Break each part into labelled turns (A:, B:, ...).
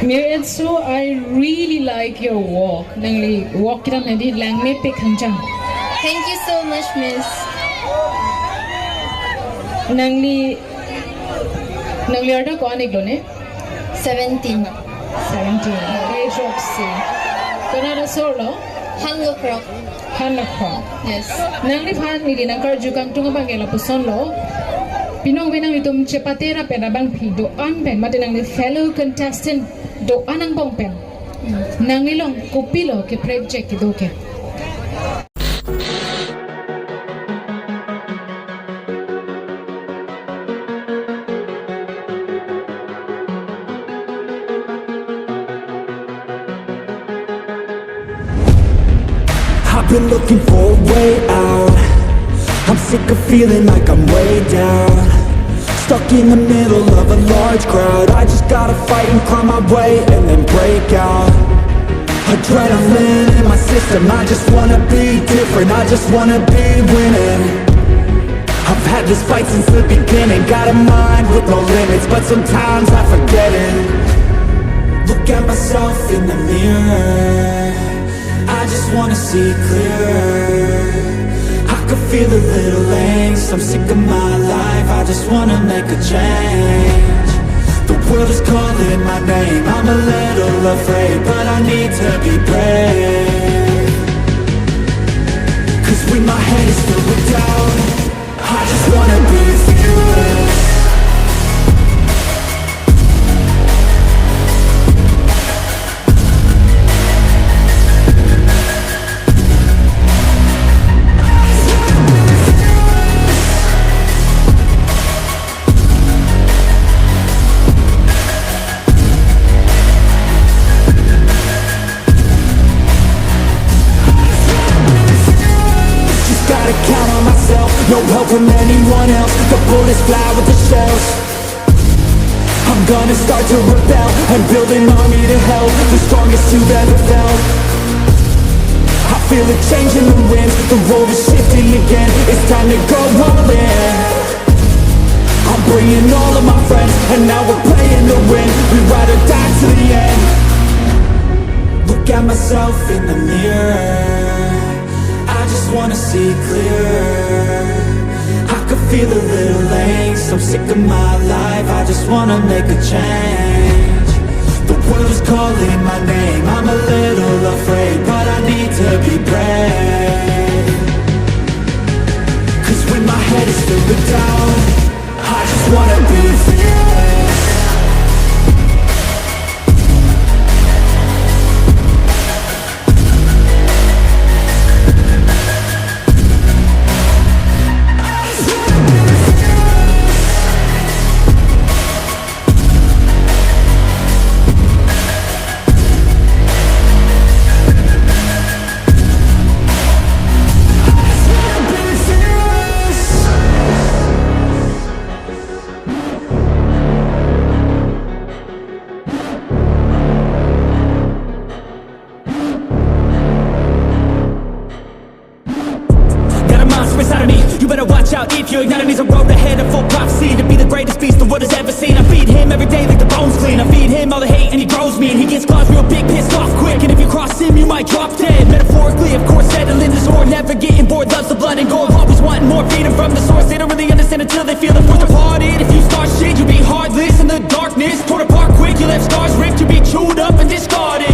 A: Miretsu, I really like your walk. Nangli walk kita maybe lang me pe khanjang.
B: Thank you so much, Miss.
A: Nangli order ko anik lo ne?
B: 17.
A: 17. Age of C. Kana solo?
B: Hango Krok.
A: Hanakho.
B: Yes.
A: Nangli phan ni dinangkar jukang tunga bangela puson lo. Pinong binang itum cepatera penabang pi doan pen mati nangli fellow contestant doan ang bong pen. Nangilong kupilo ke project doke.
C: I've been looking for a way out. I'm sick of feeling like I'm way down. Stuck in the middle of a large crowd. I just gotta fight and climb my way and then break out. Adrenaline in my system. I just wanna be different. I just wanna be winning. I've had this fight since the beginning. Got a mind with no limits, but sometimes I forget it. Look at myself in the mirror. I just wanna see clearer. I could feel a little angst. I'm sick of my life. I just wanna make a change. The world is calling my name. I'm a little afraid, but I need to be brave. Cause when my head is filled with doubt, I just wanna be fearless. No help from anyone else. The bullets fly with the shells. I'm gonna start to rebel and build an army to help the strongest you've ever felt. I feel a change in the winds. The road is shifting again. It's time to go all in. I'm bringing all of my friends, and now we're playing to win. We ride or die to the end. Look at myself in the mirror. I just wanna see clearer. I could feel a little angst. I'm sick of my life. I just wanna make a change. The world is calling my name. I'm a little afraid, but I need to be brave. Cause when my head is filled with doubt, I just wanna be fearless. If your enemy's a road ahead of full prophecy to be the greatest beast the world has ever seen. I feed him every day like the bones clean. I feed him all the hate and he grows me, and he gets claws real big, pissed off quick. And if you cross him, you might drop dead. Metaphorically, of course, settling the sword, never getting bored, loves the blood and gore. Always wanting more, feeding from the source. They don't really understand until they feel the force departed. If you start shit, you'll be heartless in the darkness. Torn apart quick, you left scars ripped. You'll be chewed up and discarded.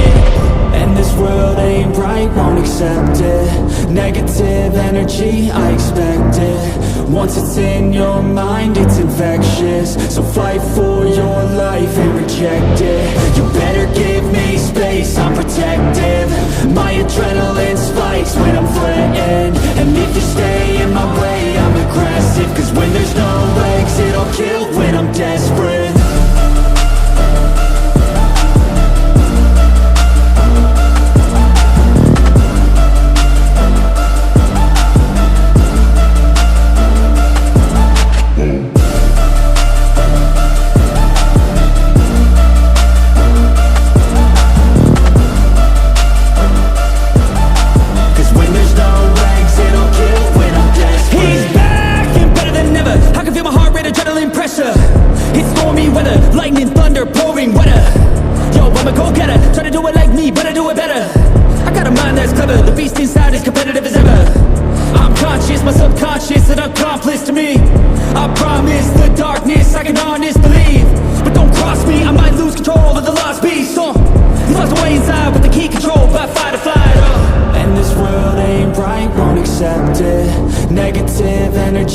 C: And this world ain't right, won't accept it. Negative energy, I expect it. Once it's in your mind, it's infectious. So fight for your life and reject it. You better give me space, I'm protective. My adrenaline spikes when I'm threatened. And if you stay in my way, I'm aggressive. Cause when there's no legs, it'll kill when I'm desperate.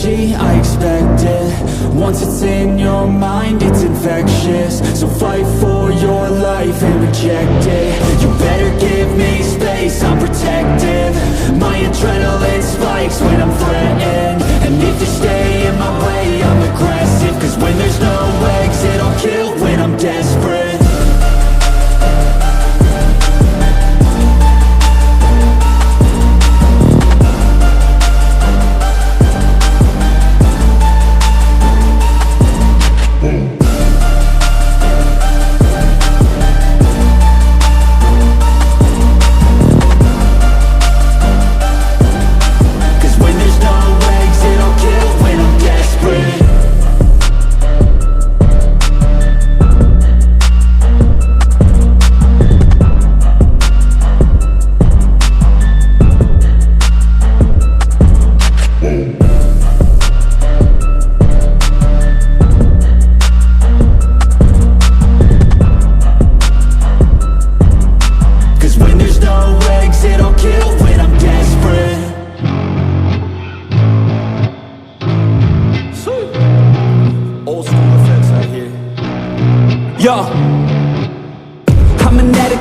C: energy, I expect it. Once it's in your mind, it's infectious. So fight for your life and reject it. You better give me space, I'm protective. My adrenaline spikes when I'm threatened. And if you stay in my way, I'm aggressive. Cause when there's no exit, I'll kill when I'm desperate.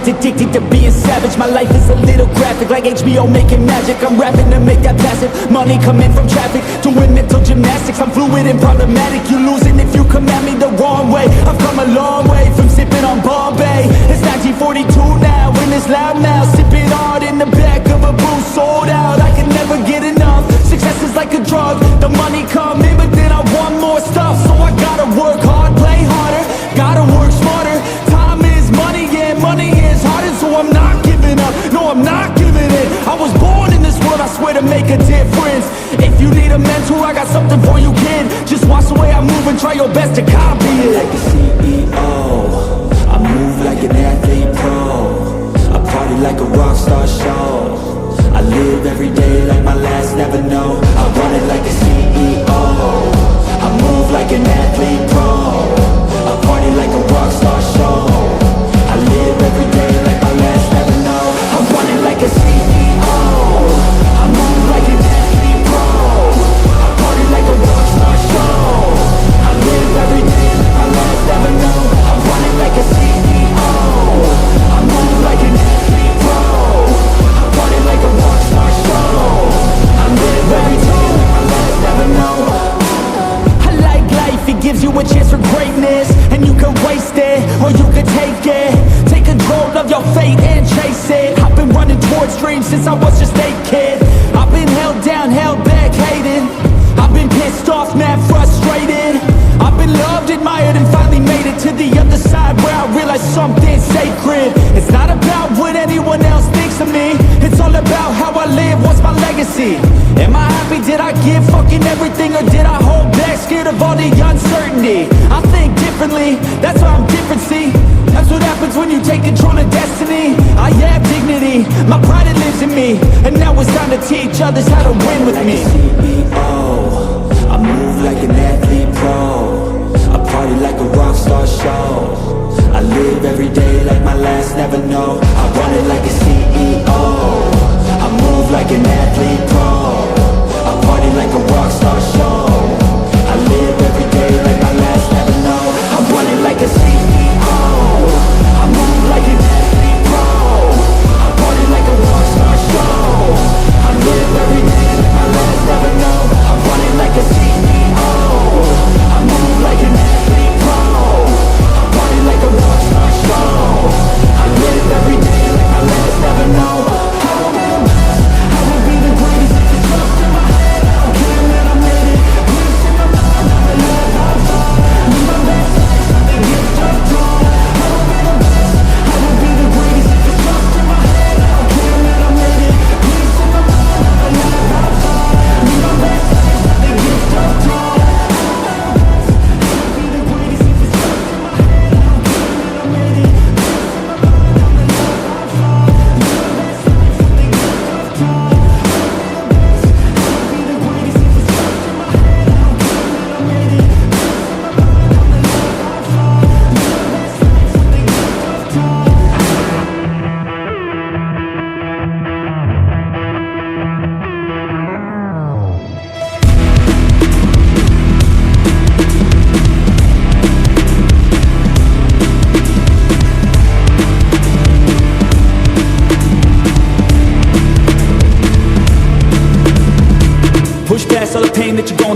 C: Addicted to being savage. My life is a little graphic, like HBO making magic. I'm rapping to make that passive money coming from traffic. Doing mental gymnastics, I'm fluid and problematic. You losing if you come at me the wrong way. I've come a long way from sipping on Bombay. It's 1942 now, in this loud mouth, sipping hard in the back of a booth, sold out. I can never get enough. Success is like a drug. The money come in, but then I want more stuff. So I gotta work hard, play harder, gotta work smarter. Time is money, yeah, money is harder. So I'm not giving up, no I'm not giving in. I was born in this world, I swear, to make a difference. If you need a mentor, I got something for you, kid. Just watch the way I move and try your best to copy it. Like a CEO, I move like an athlete pro. I party like a rock star show. I live every day like my last, never know. I run it like a CEO. I move like an athlete pro. I party like a rock star show. I live every day like my last, never know. I run it like a CEO. I move like an athlete pro. I party like a rock star show. I live every day like my last, never know. I run it like a CEO. I move like an athlete pro. I party like a rock star show. I live every day like my last, never know. I like life, it gives you a chance for greatness. And you can waste it, or you can take it. Take control of your fate and chase it. I've been running towards dreams since I was just a kid. I've been held down, held back, hated. I've been pissed off, mad, frustrated. I've been loved, admired, and finally made it to the other side, where I realized something sacred. It's not about what anyone else thinks of me. It's all about how I live, what's my legacy. Am I happy, did I give fucking everything, or did I hold back, scared of all the uncertainty? I think differently, that's why I'm different, see. That's what happens when you take control of destiny. I have dignity, my pride, it lives in me. And now it's time to teach others how to win with me. CEO, I move like an athlete pro. I party like a rock star show. I live every day like my last, never know. I run it like a CEO. I move like an athlete pro. I party like a rock star show. I live every day like my last, never know. I run it like a CEO. I move like an athlete pro. I party like a rock star show. I live every day like my last, never know. I run it like a CEO. I move like an athlete pro. I party like a rock star show.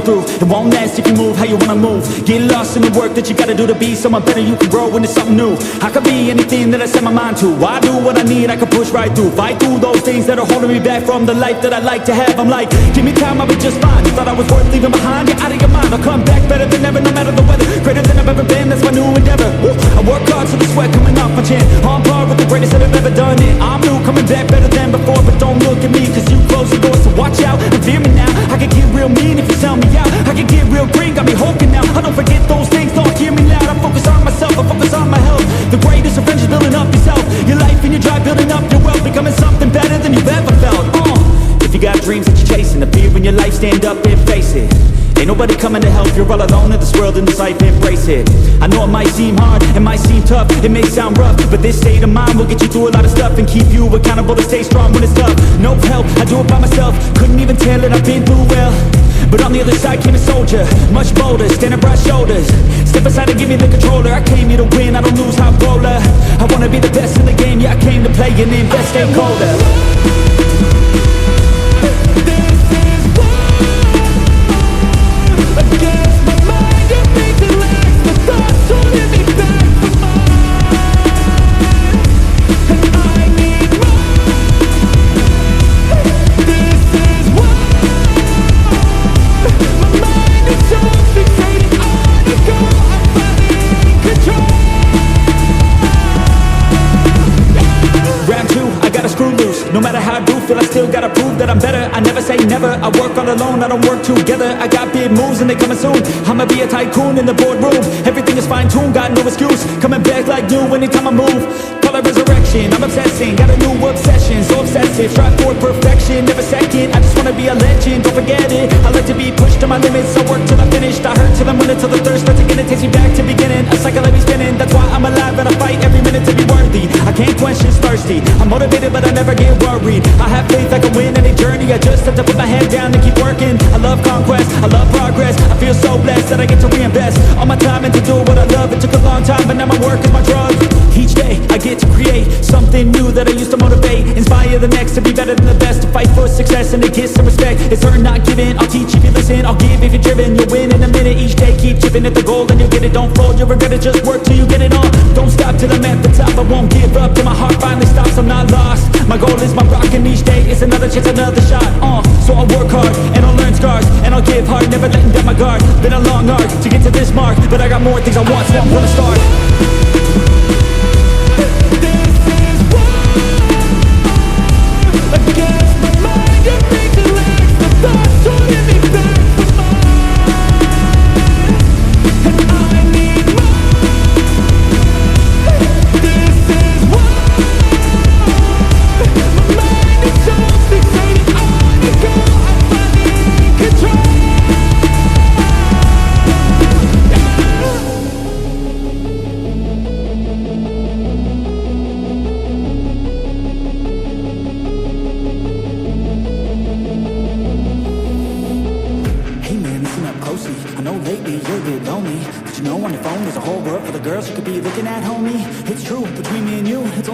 C: going through. It won't last if you move how you wanna move. Get lost in the work that you gotta do to be someone better. You can grow into something new. I could be anything that I set my mind to. I do what I need, I can push right through. Fight through those things that are holding me back from the life that I like to have. I'm like, give me time, I'll be just fine. You thought I was worth leaving behind, get out of your mind. I'll come back better than ever, no matter the weather. Greater than I've ever been, that's my new endeavor. Woo. I work hard so the sweat coming off my chin. On par with the greatest that have ever done it. I'm new, coming back better than before. But don't look at me, cause you close the doors, so watch out and fear me now. I can get real mean if you sell me out. I can get real green, got me hulking now. I don't forget those things, don't hear me loud. I focus on myself, I focus on my health. The greatest revenge is building up yourself. Your life and your drive, building up your wealth. Becoming something better than you've ever felt. If you got dreams that you're chasing, the fear in your life, stand up and face it. Ain't nobody coming to help, you're all alone in this world, in this life, embrace it. I know it might seem hard, it might seem tough, it may sound rough, but this state of mind will get you through a lot of stuff and keep you accountable to stay strong when it's tough. No help, I do it by myself, couldn't even tell it, I've been through well. But on the other side came a soldier, much bolder, standing broad shoulders. Step aside and give me the controller, I came here to win, I don't lose how roller. I wanna be the best in the game, yeah I came to play and invest, stay colder. No matter how I do feel, I still gotta prove that I'm better. I never say never, I work all alone, I don't work together. I got big moves and they coming soon. I'ma be a tycoon in the boardroom. Everything is fine-tuned, got no excuse. Coming back like new anytime I move. Call it resurrection, I'm obsessing. Got a new obsession, so obsessive. Strive for perfection, never second. I just wanna be a legend, don't forget it. I like to be pushed to my limits, I work till I'm finished. I hurt till I'm winning, till the thirst starts again. It takes me back to beginning, a cycle let me spinning. That's why I'm alive and I fight every minute to be worthy. I can't question, thirsty. I'm motivated but I never get worried. I have faith I can win any journey. I just have to put my head down and keep working. I love conquest, I love progress. I feel so blessed that I get to reinvest all my time into doing what I love. It took a long time but now my work is my drug. Each day I get to create something new that I used to motivate. Inspire the next to be better than the best. To fight for success and to get some respect. It's earned not giving, I'll teach if you listen. I'll give if you're driven, you'll win in a minute. Each day keep chipping at the goal and you'll get it. Don't fold, you'll regret it, just work till you get it on. Don't stop till I'm at the top, I won't give up till my heart finally stops. I'm not lost, my goal is my rock and each day it's another chance, another shot. So I'll work hard and I'll learn scars and I'll give hard, never letting down my guard. Been a long arc to get to this mark, but I got more things I want, so I'm gonna start.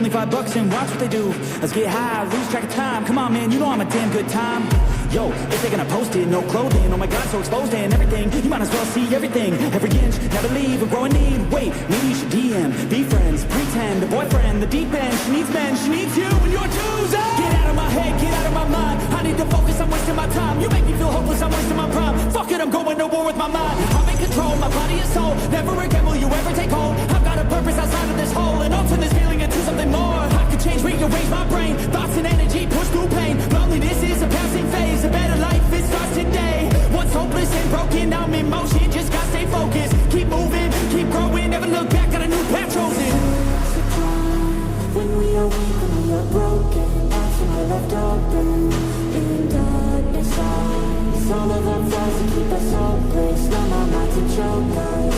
D: $5 and watch what they do. Let's get high, lose track of time. Come on, man, you know I'm a damn good time. Yo, if they're gonna post it, no clothing. Oh my god, so exposed and everything. You might as well see everything. Every inch, never leave, or grow a need. Wait, maybe you should DM, be friends, pretend, a boyfriend, the deep end. She needs men, she needs you, and you're choosing. Get out of my head, get out of my mind. I need to focus, I'm wasting my time. You make me feel hopeless, I'm wasting my prime. Fuck it, I'm going to war with my mind. I'm in control, my body and soul. Never again will you ever take hold. I've got a purpose outside of this hole, and I'll turn this feeling into something more. I could change, rearrange my brain. Thoughts and energy push through pain. Loneliness is a passing phase. A better life, it starts today. Once hopeless and broken, I'm in motion. Just gotta stay focused. Keep moving, keep growing. Never look back, got a new path chosen.
E: When we are weak, when we are broken, hearts are left open. In darkness, it's all of our flaws that keep us hopeless. No more not to choke us.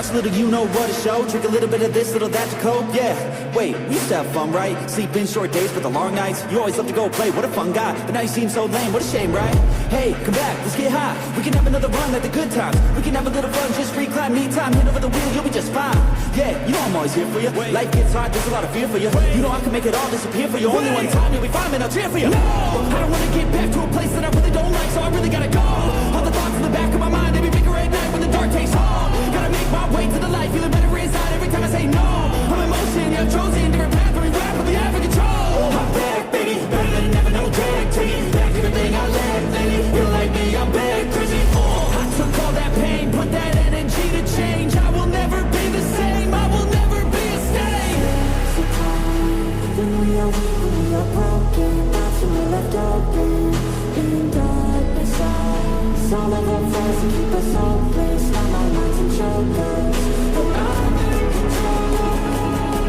D: a little you know what to show. Drink a little bit of this, little that to cope. Yeah, wait, we used to have fun, right? Sleep in short days, but the long nights. You always love to go play, what a fun guy. But now you seem so lame, what a shame, right? Hey, come back, let's get high. We can have another run like the good times. We can have a little fun, just recline, need time. Hit over the wheel, you'll be just fine. Yeah, you know I'm always here for you. Life gets hard, there's a lot of fear for you. You know I can make it all disappear for you. Only one time, you'll be fine, man, I'll cheer for you. No, I don't wanna get back to a place that I really don't like, so I really gotta go. All the thoughts in the back of my mind, they be bigger at night when the dark takes hold. Gotta make my way to the light, feeling better inside every time I say no. I'm in motion, yeah, I'm chosen, different path, every rap with the app of control. I'm back, baby, better than ever, no drag, take it back, everything I lacked lately. Feel like me, I'm back, crazy. I took all that pain, put that energy to change. I will never be the same, I will never be a stain.
E: There's a time when we are weak, when we are broken. That's when we're left open in darkness. All of our flaws to keep us hopeless. Now my mind's in chokers, but I'm in control.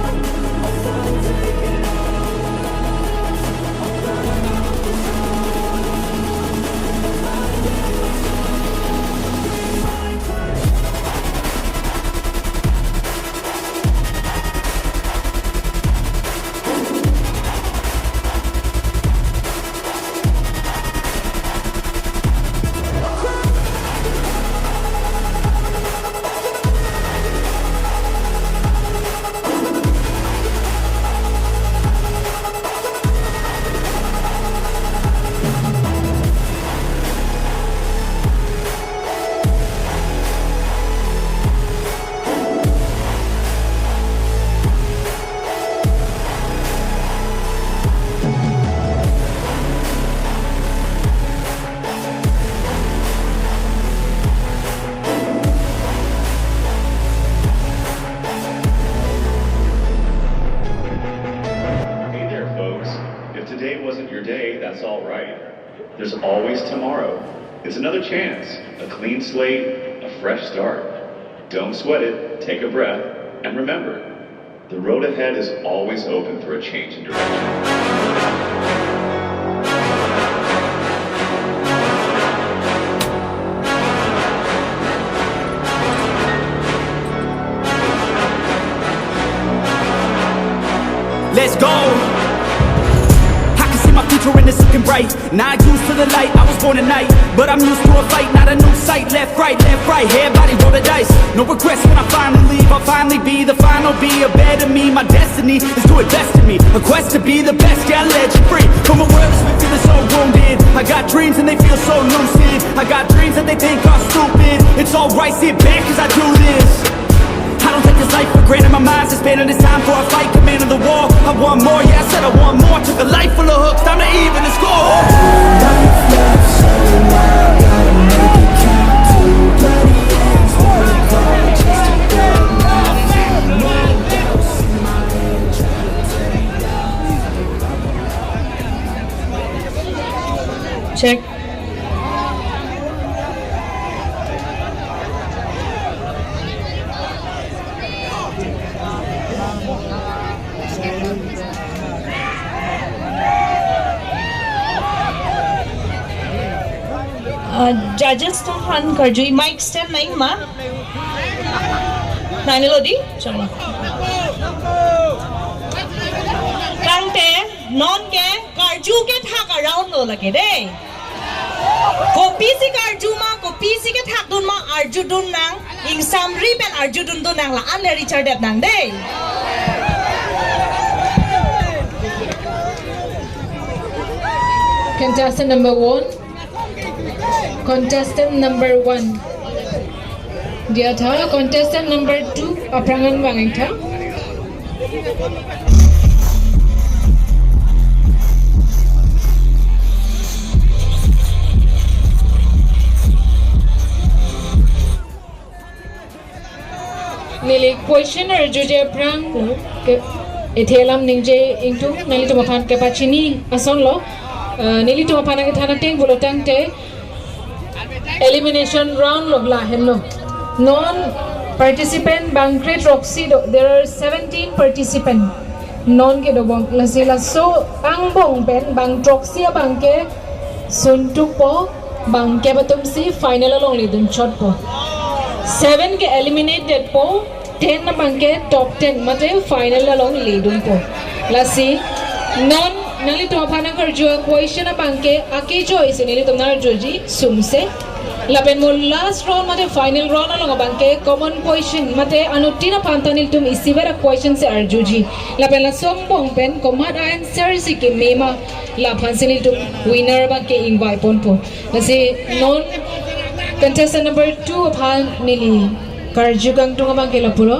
E: I'm gonna take it all. I'm running out of control.
F: That's all right. There's always tomorrow. It's another chance, a clean slate, a fresh start. Don't sweat it, take a breath, and remember, the road ahead is always open for a change in direction.
D: Let's go! And it's looking bright. Not used to the light, I was born at night. But I'm used to a fight, not a new sight. Left, right, hair, body, roll the dice. No regrets when I finally leave. I'll finally be the final, be a better me. My destiny is to invest in me. A quest to be the best, yeah, I'll let you free. From a world that's been feeling so wounded. I got dreams and they feel so lucid. I got dreams that they think are stupid. It's alright, sit back cause I do this. I don't take this life for granted, my mind's expanding. It's time for a fight, command of the war. I want more, yeah, I said I want more. Took a life full of hooks, time to even the score.
E: Life left so wild, gotta make it count. Two bloody hands, one call, just to get enough. No doubts in my head, trying to tear me down.
A: Check.
G: Judges to han karjui mic stand naik ma nai lodi chalo kangte non ke karju ke thak around lo lage de kopi si karju ma kopi si ke thak dun ma arjudun nang ing samri ben arjudun dun nang la an le richard dep nang de
A: Contestant number 1. Contestant number 1. Dia tha contestant number 2 aprangan bangai tha. Nili questioner juje aprang ke ethelam ningje ingtu nali to mapan ke pachini ason lo nili to mapana ke thana teng bolotang te elimination round logla hello non participant bangkret roxy there are 17 participant non ke do bang lasila so ang bong pen bang troxy bang ke suntuk po bang ke batum si final along lidun shot po 7 ke eliminated po 10 na bangke top 10 mate final la long leadung po lasi non nalito panang karjo question na bangke aki choice nilito na joji sumse lapen mo last round mate final round along bangke common question mate anutina pantanil tum isibera question se arjuji lapen la song bong pen command answer si ke mema la pansinil tum winner bangke invite pon po lasi non contestant number 2 upon nili karju kang tunga bangke puro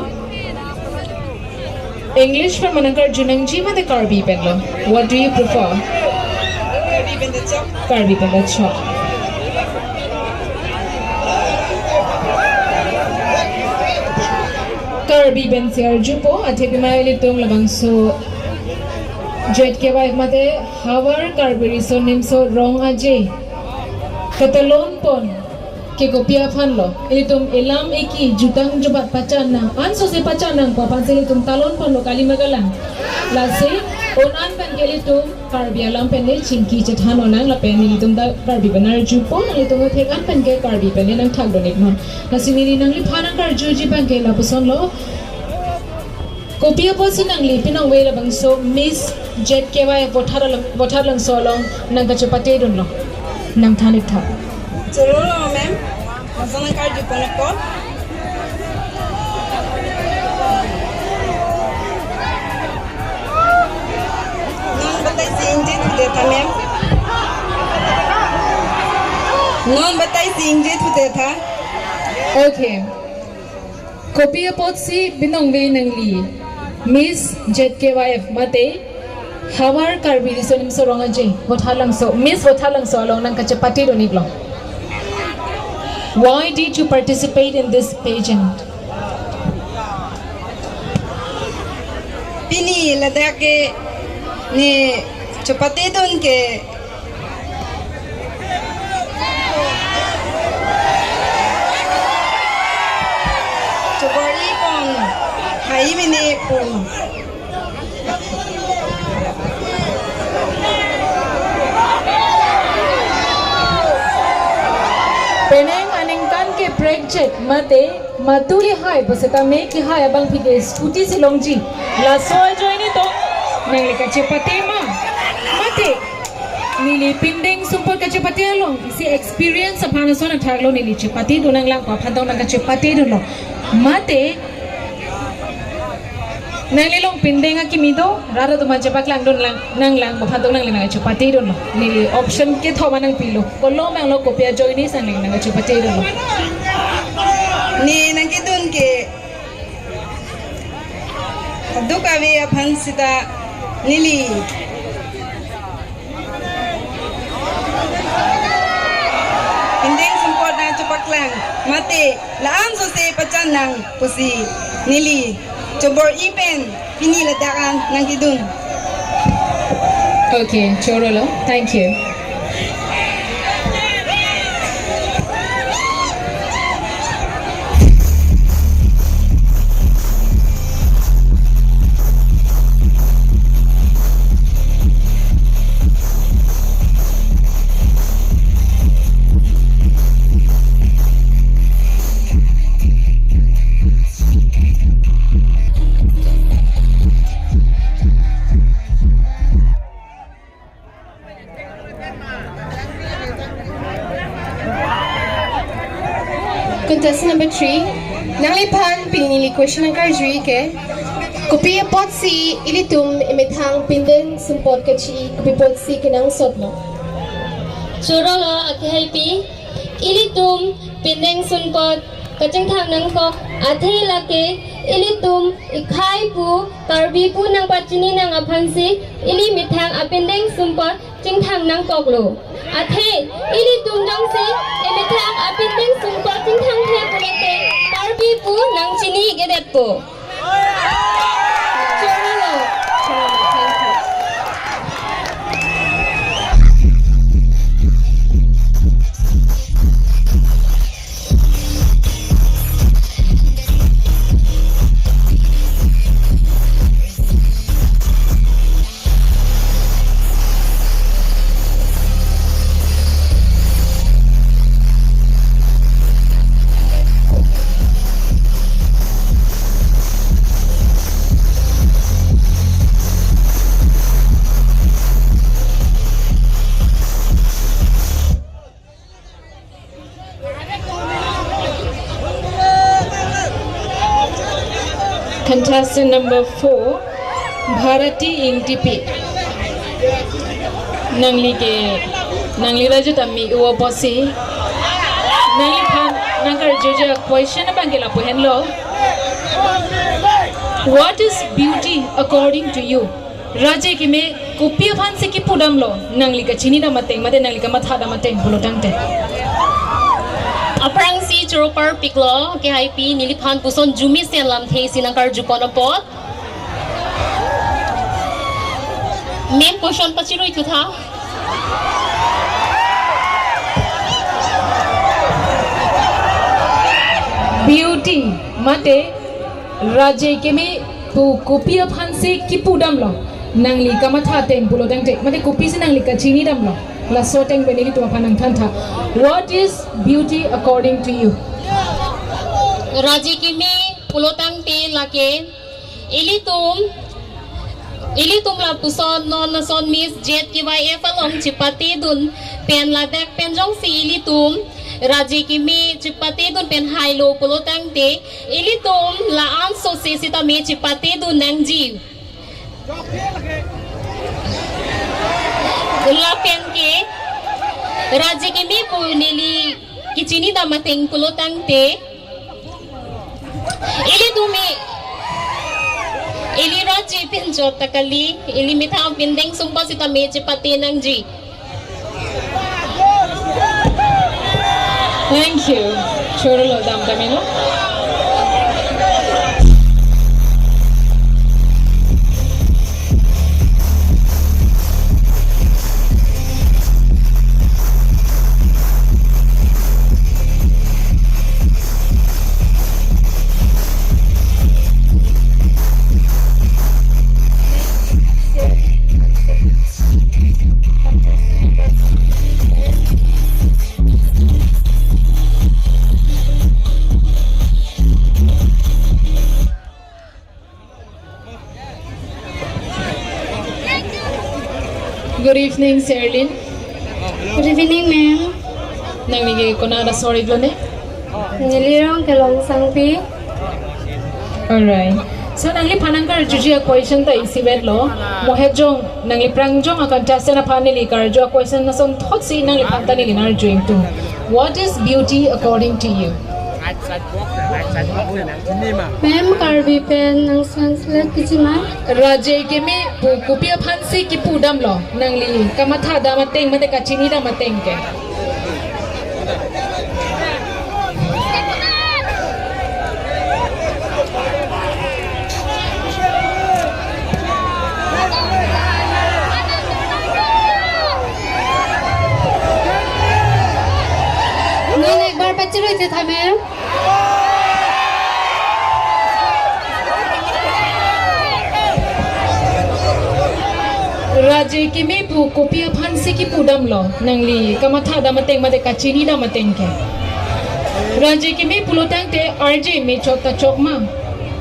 A: English for manang karju nang ji mate karbi pen lo what do you prefer karbi pen the chop karbi ben si arju po ate bimaili tum labang so jet ke bai mate hawar karbi so nim so wrong aje katalon pon ke kopia phan lo ilitum elam eki jutang jubat pacana anso se pacana ko panseli tum talon pon lo kali magalang la se onan ban gelitum karbi alam pen le chinki chethan onang la pen ilitum da karbi benar ju pon ilitum thek an pen ke karbi pen nang thak do nek non la sinili nang li phanang kar ju ji ban ke la puson lo kopia po sinang li pinang we la bang so miss jet ke wai bothar lang so long nang ka chapate don lo nang thanik tha
G: Chalo ma'am. Masang karju po na po. Non batay si Injit today tha ma'am. Non batay si Injit today tha.
A: Okay. Kopia po si binong we nang li Miss Jet KYF mate hawar karbi lisonim so ronga je bothalang so Miss bothalang so long nang kachapati do niglo Why did you participate in this pageant?
G: Pini lada ke ni chapate don ke chobori pong hai mini pong
A: Peneng aningkan ke break check mate matuli hai baseta me ki hai abang phide scooty silongji la soy joini to nang ka chepate ma mate nili pindeng super ka chepate long si experience apana sona thaglo nili chepate do nang lang pa phadong nang ka chepate do lo mate Nalilong pindeng akimido rara to majapak lang don lang nang lang phadong nang lang chepate do lo nili option ke thoma nang pilo kollo mang lo kopia joini sang nang chepate do lo
G: ni nangkidun ke aduka we aphan sita nili indeng support na chapaklang mate laan so se pacan nang pusi nili chobor ipen pinila dakan nangkidun
A: Okay, Chorolo, thank you.
B: Contestant number 3, nanglipan pinili question ng karjui ke kopi pot si ilitum imithang pindeng sumpot kachi kopi pot si kinang sotlo.
H: Churolo akihapi ilitum pindeng sunpot kachang thang nang kok athe lake ilitum ikhai pu karbi pu nang pachini nang aphansi ili mithang apindeng sumpot ching thang nang koklo athe ilitum jang se imithang apindeng sumpot ching thang the pulate karbi pu nang chini gedet po Churolo thank you
A: Contestant number 4, Bharati Intipi. Nangli raja tami uwa bosi. Nangli pan nangkar juja question bangila po henlo. What is beauty according to you? Raja ki me kupiya pan se ki pudam lo. Nangli ka chini da mateng mate nangli ka matha da mateng bulotang te.
H: Aprang si Churupar Piklo, KIP, Nilipan Puson, Jumi Selam, Tasi ng Karjukonopot. Main question pa chiro ito tha?
A: Beauty mate raja ke me kupiya pan se ki pudam lo. Nangli ka matha teng bulotang te mate kupi se nangli ka chini dam lo. La soteng benili tu panang thantha. What is beauty according to you?
H: Raji kimi pulotang te lake ilitum la puson non nason miss jet KYF along chipati dun pen la dek pen jong si ilitum Raji kimi chipati dun pen hilo pulotang te ilitum la an so si sita me chipati dun nang jiv la pen ke Raji kimi po nili kichini da mateng pulotang te ili dumi ili raji pinjot takali ili mitang pindeng sumpa si tamechi pati nang ji.
A: Thank you. Chorolo dam tamino. Good evening, Serlin.
H: Good evening, ma'am.
A: Nangnigi ko na sorry glone.
H: Nilirong kalong sangpi.
A: Alright. So nangli panangkar jujia question ta isibet lo. Mohejong nangli prangjong akan tasa na panili karjo question na son thought si nangli pantani linar joing tu. What is beauty according to you?
H: Ma'am, karbi pen ng translate kichima.
A: Raje ke me kupiya phansi ki pudam lo nangli kamatha da mateng mate ka chini da mateng ke.
H: Nung एक बार बच्चे रहते था ma'am.
A: Raje ke me kupiya phansi ki pudam lo nangli kamatha da mateng mate ka chini da mateng ke. Raje ke me pulotang te RJ me chota chokma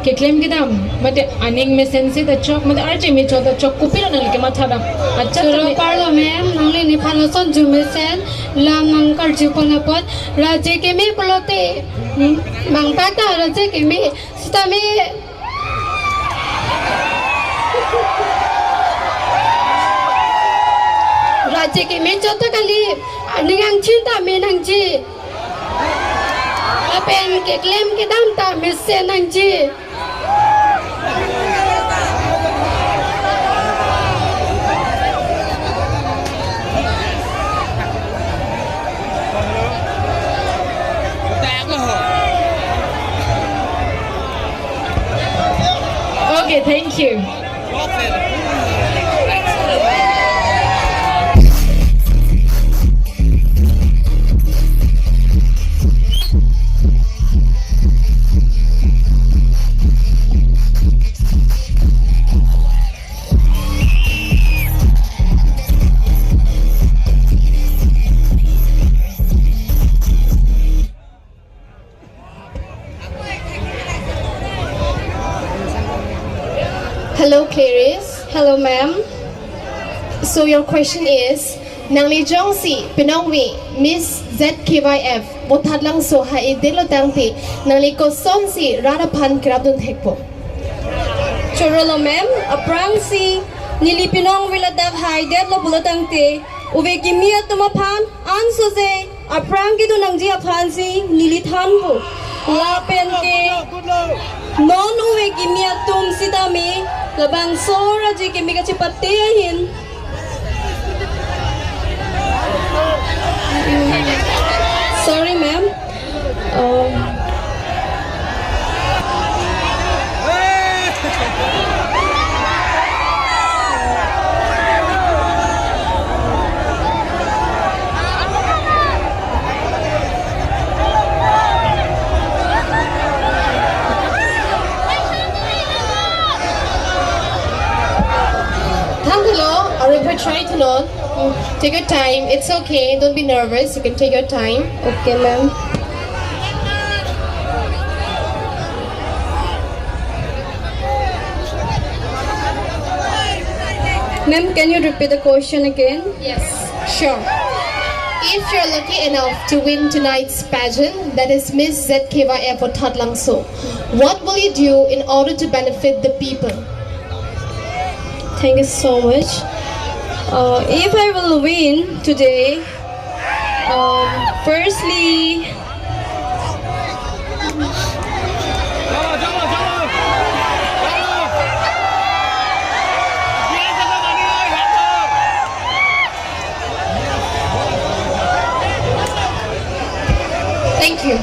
A: ke claim ke dam mate aning me sense da chok mate RJ me chota chok kupilo nangli ke matha da acha
H: Churo parlo ma'am, nangli ni panoson jumesen lam nang karjukonopot. Raje ke me pulote. Mang pata raje ke me sitame. Raja ke me chota kali ningang cinta me nang ji. Apen ke claim ke dam ta me se nang ji.
A: Okay, thank you.
B: Hello, Clarice. Hello, ma'am. So your question is, Nangli Jongsi, Pinongwi, Miss ZKYF, Botadlang so ha idelo tangti, Nangli ko sonsi Radapan Krabdun Hekpo.
H: Chorolo ma'am, aprang si nilipinong wiladak haidet lo bulatang te. Uwe kimia tumapan anso se aprang kido nang ji apan si nilithan po. Lapen ke non uwe kimia tum sitami labang sora ji kimika chipate hin. Sorry ma'am.
B: Hello, or if you try to not, take your time. It's okay. Don't be nervous. You can take your time.
H: Okay ma'am. Ma'am, can you repeat the question again?
B: Yes, sure. If you're lucky enough to win tonight's pageant, that is Miss ZKYF for Tatlangso, what will you do in order to benefit the people?
H: Thank you so much. If I will win today, firstly,
B: Thank you.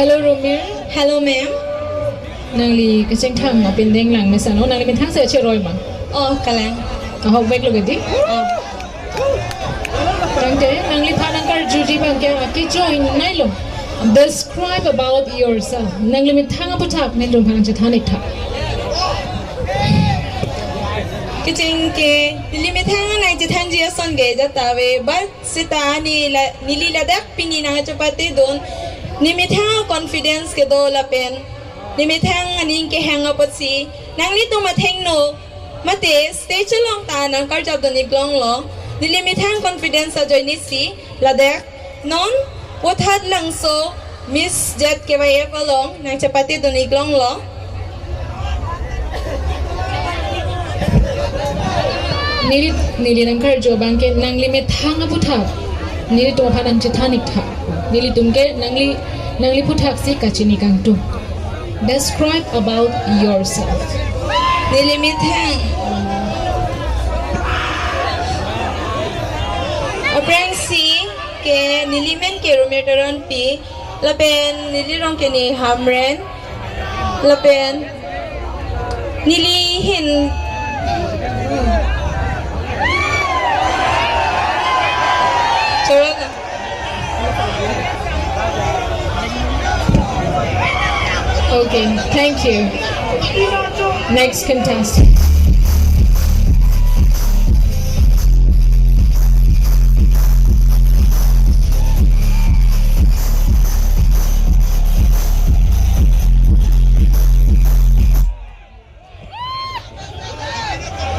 A: Hello Romir.
G: Hello ma'am.
A: Nang li kasing thang ma pindeng lang mesa no nang li min thang se che roi ma.
G: Oh kalang.
A: Ka hok bek lo gedi. Tang te nang li phanang kar juji bang kya ki join nai lo. Describe about yourself. Nang li min thang aputhak nen rum phang che thanik tha.
G: Kiching ke limi thang nai je than je son ge ja tawe but sita ni li ladak pini na chapati don ni mi thang confidence ke do la pen ni mi thang aning ke hang up si nang li tu ma theng no mate stage long ta nang kar jab do ni glong lo ni li mi thang confidence sa join ni si ladak non wathat lang so Miss Jet ke vai along nang chapati do ni glong lo
A: Nili nang kar jo bang ke nang li me thang aputhak. Nili tu phanang che thanik tha. Nili tumke nang li puthak si kachini kang tu. Describe about yourself.
G: Nilimitang. Aprang si ke nilimen ke rumetaron pi lapen nilirong ke ni hamren lapen nilihin Sorry.
A: Okay, thank you. Next contestant.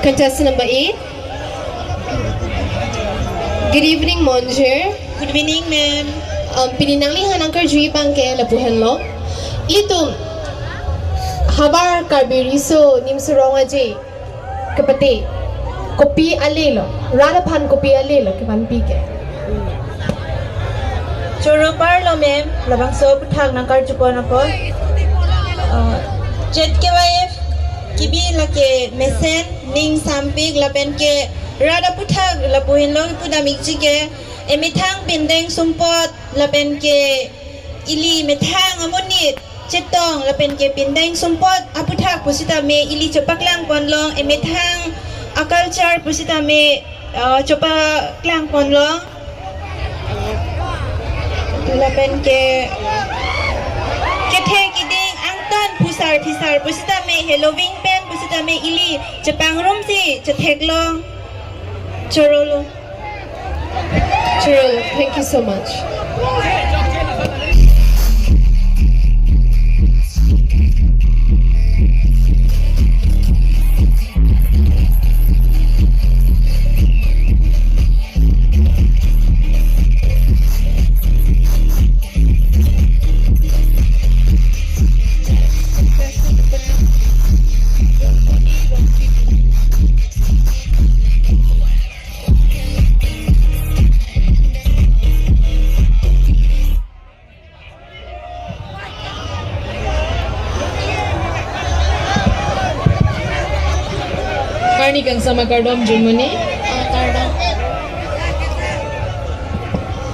B: Contestant number 8. Good evening, Monjer.
G: Good evening, ma'am.
B: Pininanglihan ang karjui bangke lapuhan lo. Itum habar karbiriso nimsuronga je kapate kopi alelo radapan kopi alelo kapan pike.
G: Choro parlo, ma'am. Labang so puthak ng karjupon ako. Jet ke wife kibi lake mesen ning sampig lapen ke rada puthak lapuhin lo pudamik chike emithang pindeng sumpot lapen ke ili methang amonit chetong lapen ke pindeng sumpot aputhak pusita me ili chopaklang ponlong emithang aculture pusita me chopaklang ponlong lapen ke kethe kiding angtan pusar pisar pusita me Halloween pen pusita me ili chepang rom si chetheklong chorolo
B: Cheryl, thank you so much.
A: Karni kang sama kardom Germany.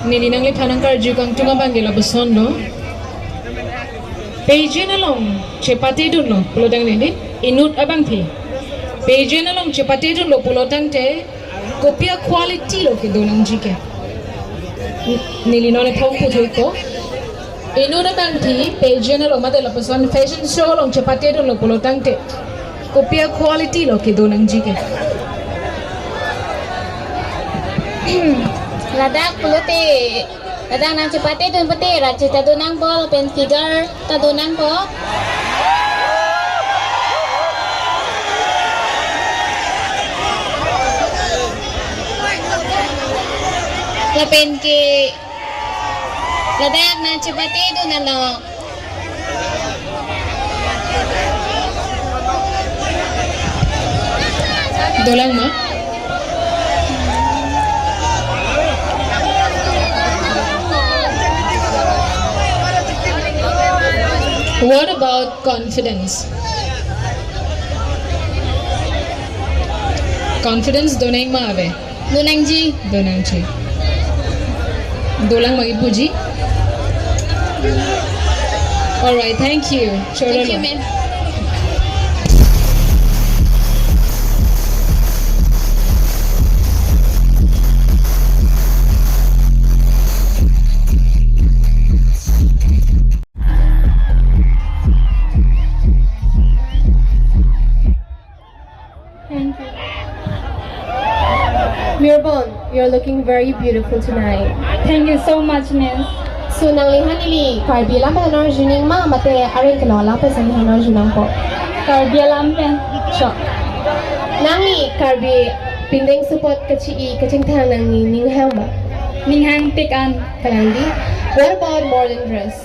A: Nili nang lipanang karju kang tungabangela busondo. Page na long chepati dun lo pulotang nili inut abang thi. Page na long chepati dun lo pulotang te kopia quality lo ke donang jike. Nili no le thong putoi ko. Inut abang thi page na lo madela buson fashion show long chepati dun lo pulotang te. Kopia quality lo ke donang jike.
H: Ladak puluti. Ladak nang cepate dun pati. Raci tadunang po. Pen figure tadunang po. Lapen ki. Ladak nang cepate dun ano.
A: Dolang ma. What about confidence? Confidence donang ma ave.
H: Dunang ji.
A: Donang chi. Dolang magi puji. All right, thank you.
H: Thank you, ma'am.
B: Mirbon, you're looking very beautiful tonight.
H: Thank you so much, miss.
B: So nang lihan nili karbi lam pa nor juning ma mate aring kanola pa sa lihan nor junang po.
H: Karbi alam pen.
B: Sure. Nang ni karbi pindeng support kachi kaching thang nang ni ninghang ba.
H: Ninghang pick an.
B: Kalandi. What about modern dress?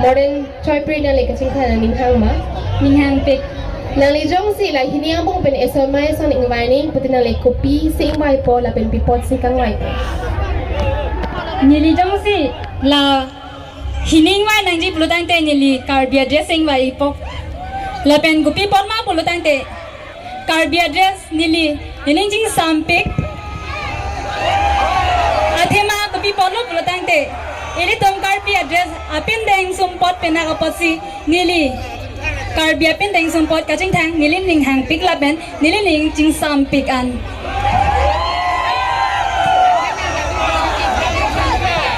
B: Modern choy pri nang li kaching thang nang ninghang ma.
H: Ninghang pick.
B: Nang li jong si la hiniyang pong pen esomay son ingwaining puti nang li kopi si ingwai po la pen pipot si kang wai.
H: Nili jong si la hining wa nang ji pulutang te nili karbi dressing wa ipok. La pen gupi pot ma pulutang te. Karbi dress nili hining jing sampik. Athema gupi pot lo pulutang te. Ili tom karbi dress apin deng sumpot pena kapot si nili. Karbi apin deng sumpot kaching thang nili ning hang pik la pen nili ning jing sampik an.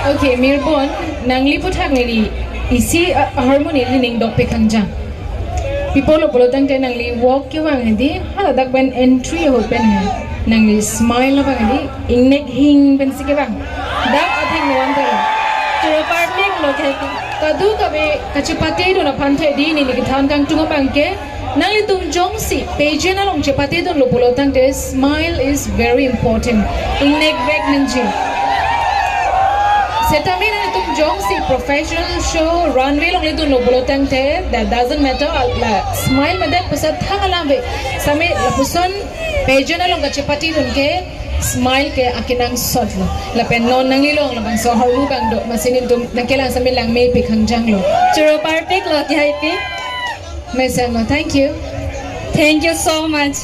A: Okay, Mirbon, nang liput hak nili isi harmony ning dok pekanjang. People lo polotang te nang li walk ke wang hindi hala dak ben entry ho pen hai. Nang li smile bang hindi ingnek hing pen sike bang. Dak athing no ante.
H: Chiro parting lo theki.
A: Kadu kabe kachipate do na panthai di ni kithan kang tunga bang ke nang li tum jong si page na long chipate do lo polotang te smile is very important. Ingnek bag nanji. Setami na tum jong si professional show runway long itu no bolotang te that doesn't matter la smile madak pasat thang alambe same la puson page na long kachipati dun ke smile ke akinang sot lo la pen non nang lilong la bang so haru kang do masinin tum nakelang same lang may pikhang jang lo
H: Chiro parting lo ki happy.
A: mesama thank you.
H: Thank you so much.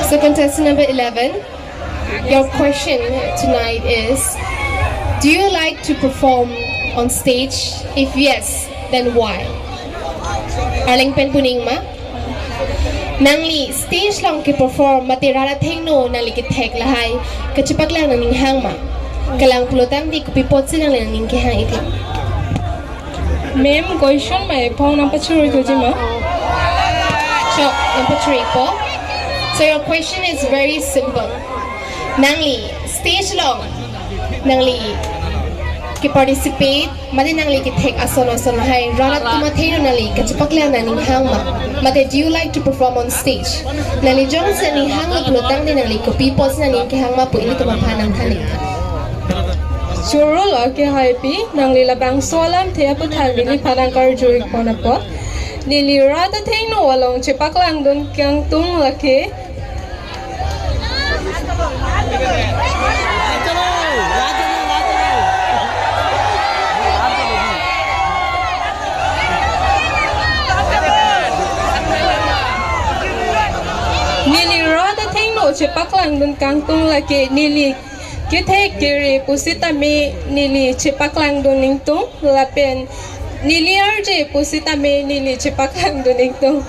B: So contestant number 11, your question tonight is, do you like to perform on stage? If yes, then why? Aling pen puning ma? Nangli stage lang ki perform matirara thengno nangli ki thek lahay kachipak lang nang ninghang ma. Kalang pulutang di kupipot silang lang ning kihang iti.
A: Ma'am, question may pong ng pachuri ko mo?
B: So, number 3 po. So your question is very simple. Nangli stage lang nangli ki participate mati nangli ki thek ason hay ralat kumatheno nangli kachipak lang nang ninghang ma. Mate, do you like to perform on stage? Nangli jong sa ninghang la pulutang di nangli kupipot sa ning kihang ma po ini tumapanang haning.
A: Surul ke happy nang lilabang solam thea puthal bili parang karjuik po na po. Nilirada thengno walong chipak lang dun kyang tung laki. Nilirada thengno chipak lang dun kyang tung laki nili Kithe kiri pusita me nili chipaklang duning tung lapen nili arje pusita me nili chipaklang duning tung.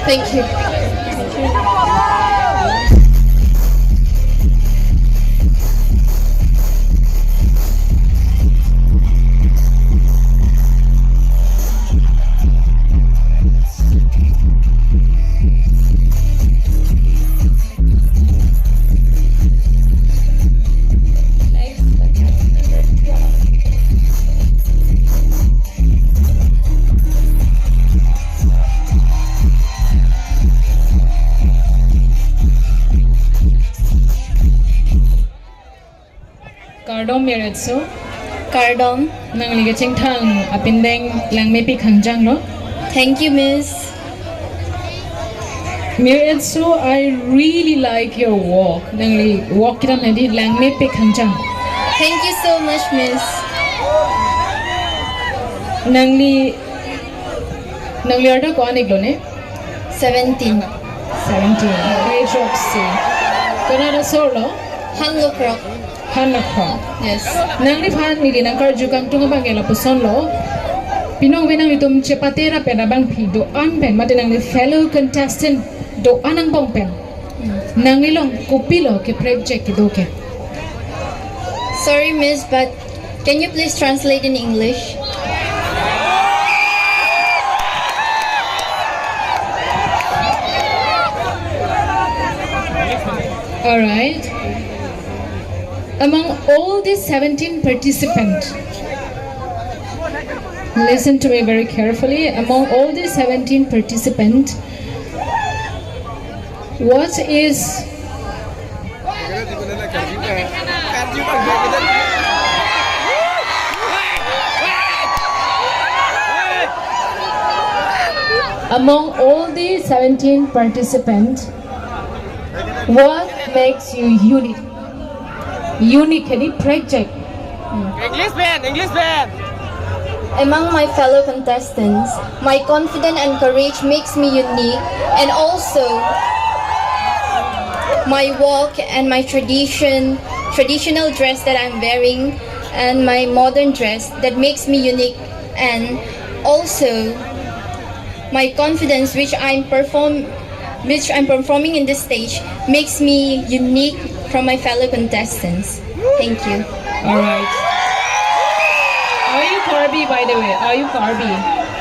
B: Thank you. Cardom Miretso
H: Cardom.
A: nang ligaching thang apindeng lang may pikangjang no.
H: Thank you, Miss.
A: Miretso, I really like your walk. Nang li walk kita nadi lang may pikangjang.
H: Thank you so much, Miss.
A: Nang li arda ko anig lo ne
H: 17.
A: 17. Great job, see. Kanada solo
H: Hello, Croc.
A: hanakho.
H: Yes.
A: Nang li phan ni nang karju kang tunga bangela puson lo. Pinong binang itum chepatera penabang pido an pen mate nang li fellow contestant do anang bong pen. Nang ilong kupilo ke project do ke.
H: Sorry, Miss, but can you please translate in English?
A: All right. Among all these 17 participants, listen to me very carefully. Among all these 17 participants, what is among all these 17 participants, what makes you unique? Unique any project.
I: English band.
H: Among my fellow contestants, my confidence and courage makes me unique, and also my walk and my traditional dress that I'm wearing, and my modern dress that makes me unique, and also my confidence which I'm performing in this stage makes me unique from my fellow contestants. Thank you.
A: All right. Are you Carby, by the way? Are you Carby?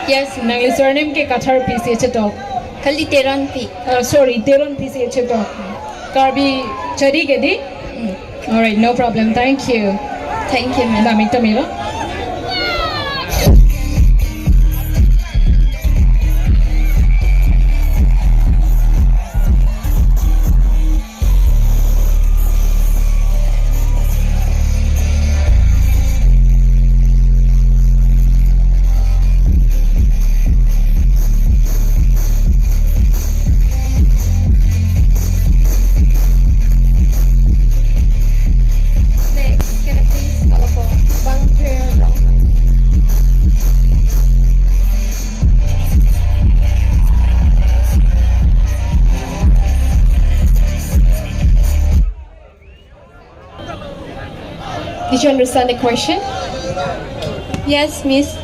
H: Yes,
A: Nang surname ke Qatar PC chetok.
H: Kaliteran P.
A: Sorry, Teron PC chetok. Carby chari ke di? All right, no problem. Thank you.
H: Thank you, ma'am.
A: Daming tamilo.
B: Next, Did you understand the question?
H: Yes, Miss.